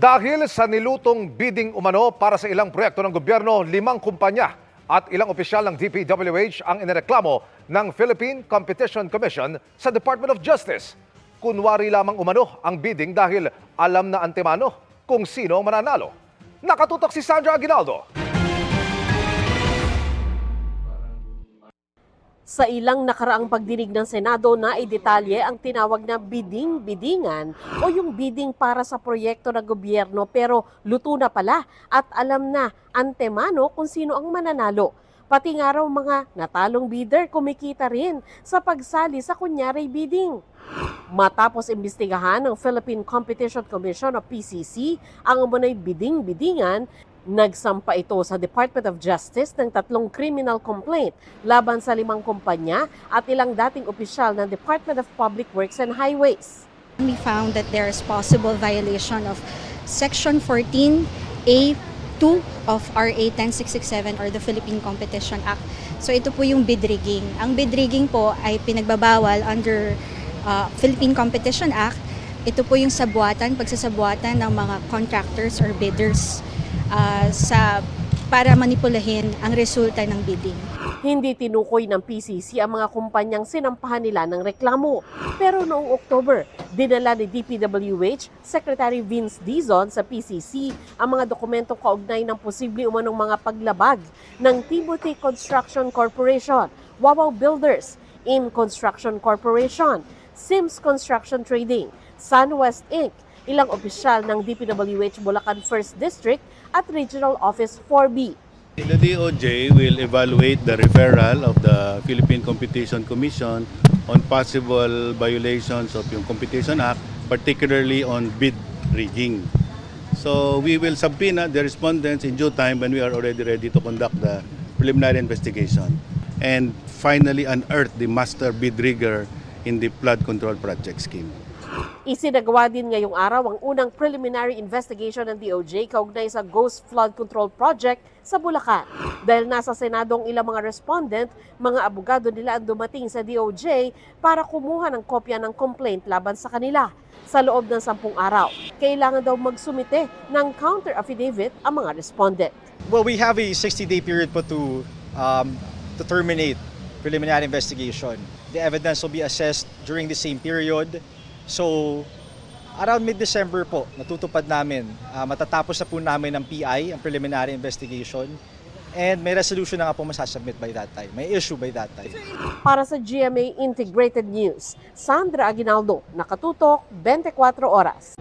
Dahil sa nilutong bidding umano para sa ilang proyekto ng gobyerno, 5 kumpanya at ilang opisyal ng DPWH ang inireklamo ng Philippine Competition Commission sa Department of Justice. Kunwari lamang umano ang bidding dahil alam na antemano kung sino ang mananalo. Nakatutok si Sandra Aguinaldo. Sa ilang nakaraang pagdinig ng Senado na idetalye ang tinawag na bidding-biddingan o yung bidding para sa proyekto ng gobyerno pero luto na pala at alam na antemano kung sino ang mananalo. Pati nga raw mga natalong bidder kumikita rin sa pagsali sa kunyari bidding. Matapos imbestigahan ng Philippine Competition Commission o PCC ang umunay bidding-biddingan, nagsampa ito sa Department of Justice ng 3 criminal complaint laban sa 5 kumpanya at ilang dating opisyal ng Department of Public Works and Highways. We found that there is possible violation of Section 14A2 of RA 10667 or the Philippine Competition Act. So ito po yung bid rigging. Ang bid rigging po ay pinagbabawal under Philippine Competition Act. Ito po yung pagsasabuatan ng mga contractors or bidders para manipulahin ang resulta ng bidding. Hindi tinukoy ng PCC ang mga kumpanyang sinampahan nila ng reklamo. Pero noong October, dinala ni DPWH Secretary Vince Dizon sa PCC ang mga dokumentong kaugnay ng posible umanong mga paglabag ng Timothy Construction Corporation, Wawaw Builders, IM Construction Corporation, Sims Construction Trading, SunWest Inc., ilang opisyal ng DPWH Bulacan 1st District at Regional Office 4B. The DOJ will evaluate the referral of the Philippine Competition Commission on possible violations of yung Competition Act, particularly on bid rigging. So we will subpoena the respondents in due time when we are already ready to conduct the preliminary investigation and finally unearth the master bid rigger in the flood control project scheme. Isinagawa din ngayong araw ang unang preliminary investigation ng DOJ kaugnay sa Ghost Flood Control Project sa Bulacan. Dahil nasa Senado ang ilang mga respondent, mga abogado nila ang dumating sa DOJ para kumuha ng kopya ng complaint laban sa kanila. Sa loob ng 10 araw, kailangan daw magsumite ng counter affidavit ang mga respondent. Well, we have a 60-day period po to terminate preliminary investigation. The evidence will be assessed during the same period. So, around mid-December po, natutupad namin. Matatapos na po namin ang PI, ang preliminary investigation. And may resolution na nga po masasubmit by that time. May issue by that time. Para sa GMA Integrated News, Sandra Aguinaldo, Nakatutok, 24 Oras.